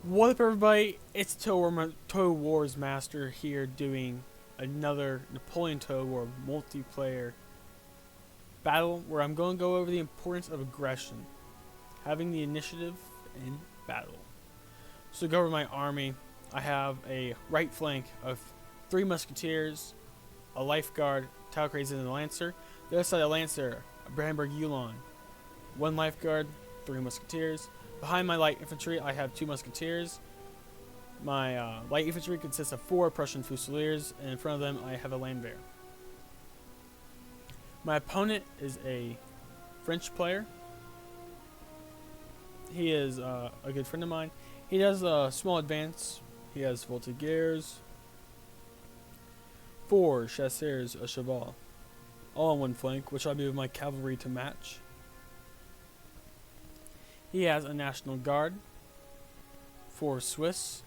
What up, everybody? It's Tow Wars Master here doing another Napoleon Tow War multiplayer battle where I'm going to go over the importance of aggression, having the initiative in battle. So to go over my army, I have a right flank of 3 musketeers, a lifeguard, Tau Crazy, and a lancer. The other side of the lancer, a Brandenburg Ulan, 1 lifeguard, 3 musketeers. Behind my light infantry, I have 2 musketeers. My light infantry consists of 4 Prussian fusiliers, and in front of them, I have a landwehr. My opponent is a French player. He is a good friend of mine. He does a small advance. He has voltigeurs, 4 chasseurs à cheval, all on 1 flank, which I move my cavalry to match. He has a National Guard, 4 Swiss,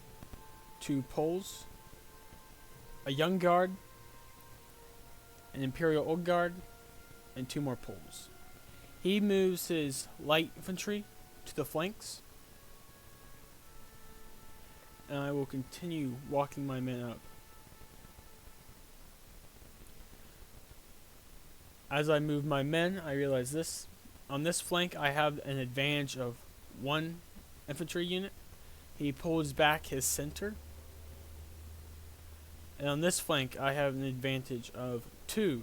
2 Poles, a Young Guard, an Imperial Old Guard, and 2 more Poles. He moves his light infantry to the flanks, and I will continue walking my men up. As I move my men, I realize this. On this flank, I have an advantage of 1 infantry unit. He pulls back his center. And on this flank, I have an advantage of 2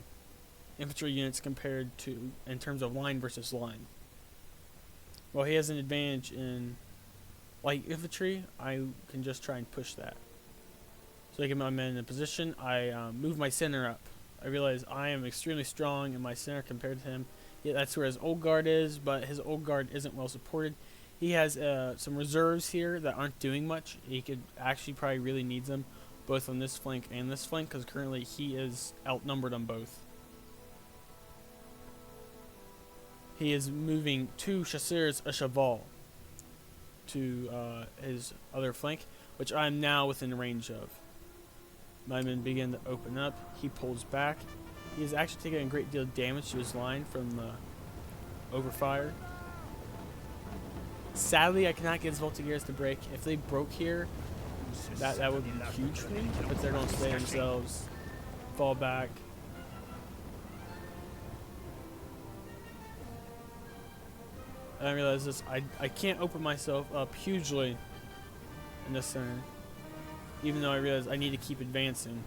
infantry units compared to, in terms of line versus line. While he has an advantage in light infantry, I can just try and push that. So I get my men in a position. I move my center up. I realize I am extremely strong in my center compared to him. Yeah, that's where his old guard is, but his old guard isn't well supported. He has some reserves here that aren't doing much. He could actually probably really needs them, both on this flank and this flank, because currently he is outnumbered on both. He is moving 2 chasseurs à cheval to his other flank, which I am now within range of. My men begin to open up. He pulls back. He is actually taking a great deal of damage to his line from the overfire. Sadly, I cannot get his voltigeurs to break. If they broke here, that would be huge for me. But they're going to stay themselves, fall back. And I realize this. I can't open myself up hugely in the center, even though I realize I need to keep advancing.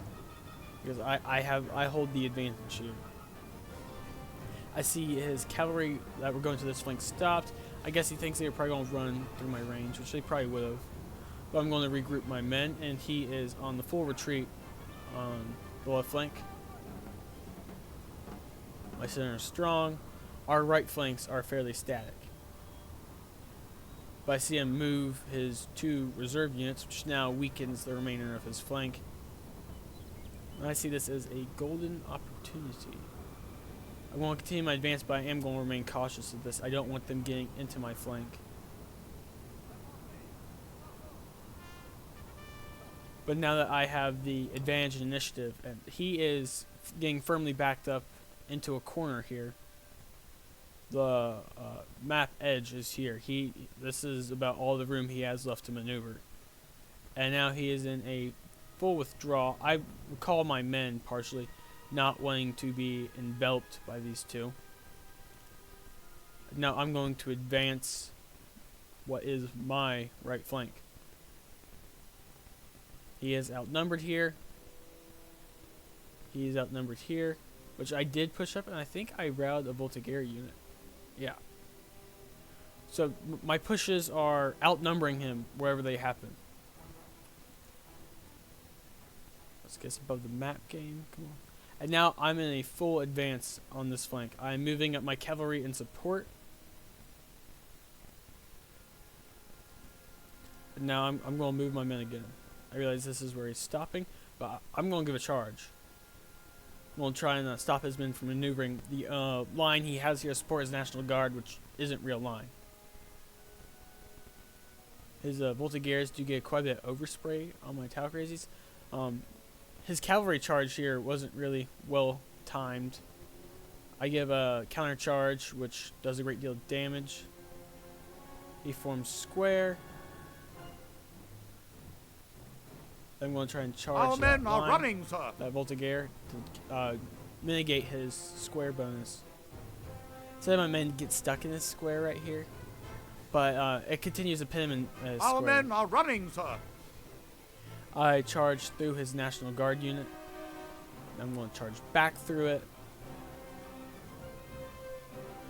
Because I hold the advantage here. I see his cavalry that were going to this flank stopped. I guess he thinks they were probably going to run through my range, which they probably would have. But I'm going to regroup my men, and he is on the full retreat on the left flank. My center is strong. Our right flanks are fairly static. But I see him move his 2 reserve units, which now weakens the remainder of his flank. I see this as a golden opportunity. I want to continue my advance, but I am going to remain cautious of this. I don't want them getting into my flank. But now that I have the advantage in initiative, and he is getting firmly backed up into a corner here. The map edge is here. This is about all the room he has left to maneuver. And now he is in a full withdrawal. I recall my men partially not wanting to be enveloped by these 2. Now I'm going to advance what is my right flank. He is outnumbered here. He is outnumbered here, which I did push up, and I think I routed a voltigeur unit. Yeah. So my pushes are outnumbering him wherever they happen. Let's get above the map game. Come on. And now I'm in a full advance on this flank. I'm moving up my cavalry in support. And now I'm going to move my men again. I realize this is where he's stopping, but I'm going to give a charge. I'm going to try and stop his men from maneuvering the line he has here to support his National Guard, which isn't real line. His voltigeurs do get quite a bit of overspray on my Tau Crazies. His cavalry charge here wasn't really well timed. I give a counter charge, which does a great deal of damage. He forms square. I'm going to try and charge Our that men are line, running, sir. that Voltigare, to mitigate his square bonus. So my men get stuck in this square right here, but it continues to pin him in a Our square. men are running, sir. I charge through his National Guard unit. I'm going to charge back through it,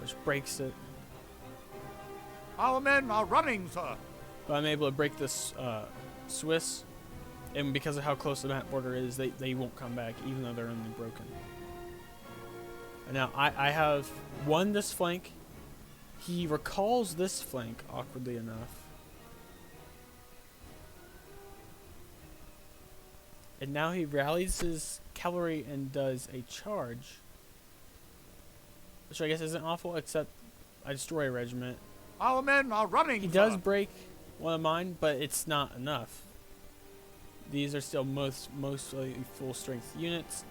which breaks it. Our men are running, sir. But I'm able to break this Swiss, and because of how close the map border is, they won't come back, even though they're only broken. And now I have won this flank. He recalls this flank, awkwardly enough. And now he rallies his cavalry and does a charge, which I guess isn't awful, except I destroy a regiment. Our men are running, He sir. does break one of mine, but it's not enough. These are still mostly full strength units.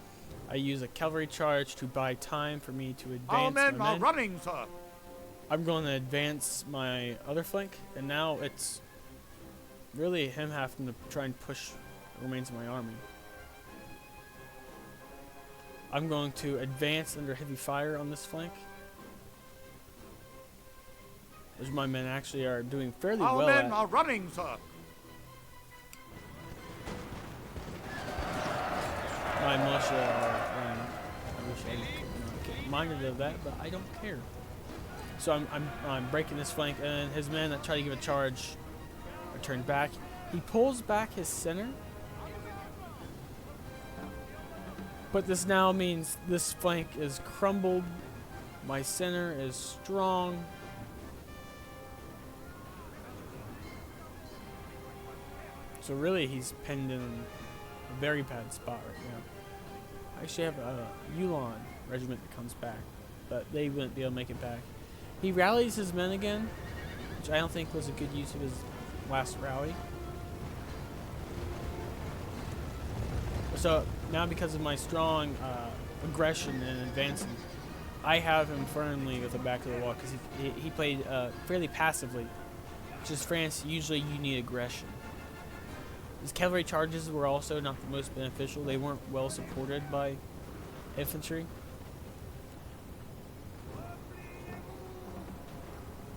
I use a cavalry charge to buy time for me to advance. Our men my are running, sir. I'm going to advance my other flank, and now it's really him having to try and push the remains of my army. I'm going to advance under heavy fire on this flank, which my men actually are doing fairly well Our men at. are running, sir. My militia are running. I wish I could not get reminded of that, but I don't care. So I'm breaking this flank, and his men that try to give a charge are turned back. He pulls back his center, but this now means this flank is crumbled. My center is strong. So really, he's pinned in a very bad spot right now. I actually have a Yulon regiment that comes back, but they wouldn't be able to make it back. He rallies his men again, which I don't think was a good use of his last rally. So now, because of my strong aggression and advancing, I have him firmly at the back of the wall because he played fairly passively, which is France. Usually you need aggression. His cavalry charges were also not the most beneficial. They weren't well supported by infantry.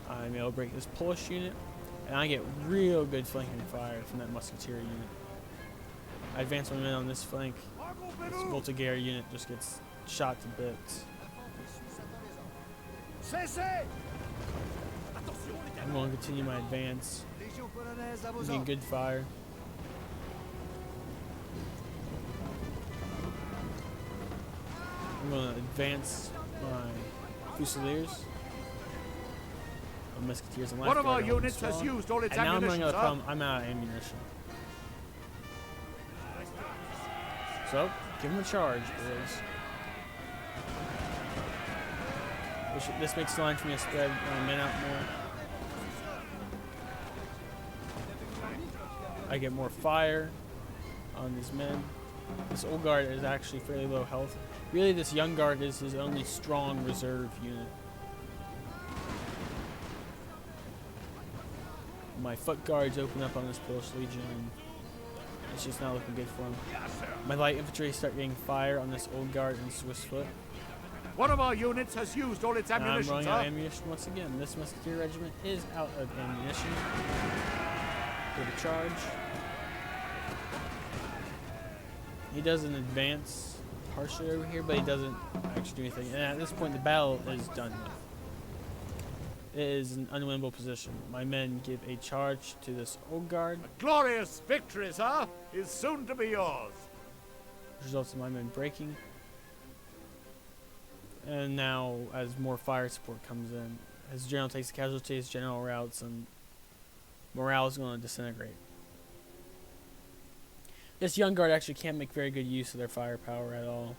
I'm able to break this Polish unit, and I get real good flanking fire from that musketeer unit. I advance my men on this flank. This Voltigare unit just gets shot to bits. I'm going to continue my advance, using good fire. I'm going to advance my Fusiliers. Musketeers and One of our units has used all its ammunition, sir. I'm out of ammunition. So, give him a charge, boys. This makes the line for me to spread my men out more. I get more fire on these men. This old guard is actually fairly low health. Really, this young guard is his only strong reserve unit. My foot guards open up on this Polish Legion, and it's just not looking good for him. My light infantry start getting fire on this old guard and Swiss foot. One of our units has used all its ammunition, I'm running sir. out of ammunition once again. This musketeer regiment is out of ammunition. Go to charge. He does an advance partially over here, but he doesn't actually do anything. And at this point, the battle is done with. It is an unwinnable position. My men give a charge to this old guard. A glorious victory, sir, is soon to be yours. Which results in my men breaking. And now, as more fire support comes in, his general takes the casualties, general routes, and morale is going to disintegrate. This young guard actually can't make very good use of their firepower at all.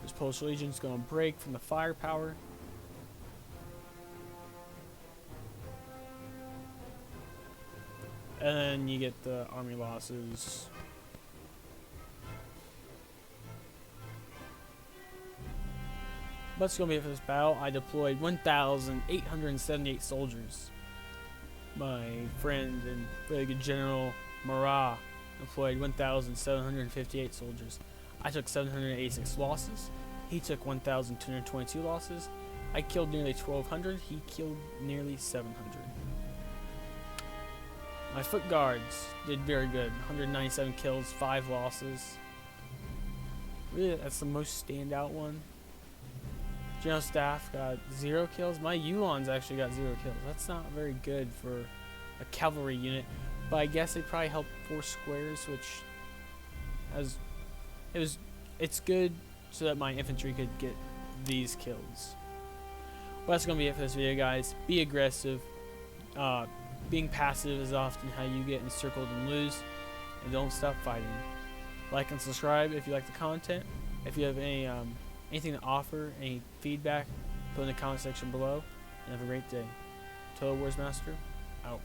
This Polish Legion is going to break from the firepower. And then you get the army losses. that's going to be it for this battle. I deployed 1,878 soldiers. My friend and very good General Marat deployed 1,758 soldiers. I took 786 losses. He took 1,222 losses. I killed nearly 1,200. He killed nearly 700. My foot guards did very good. 197 kills, 5 losses. Really, that's the most standout one. General Staff got 0 kills. My Ulons actually got 0 kills. That's not very good for a cavalry unit. But I guess they probably helped force squares, which it's good so that my infantry could get these kills. But that's gonna be it for this video, guys. Be aggressive. Being passive is often how you get encircled and lose. And don't stop fighting. Like and subscribe if you like the content. If you have any anything to offer, any feedback, put in the comment section below. And have a great day. Total Wars Master, out.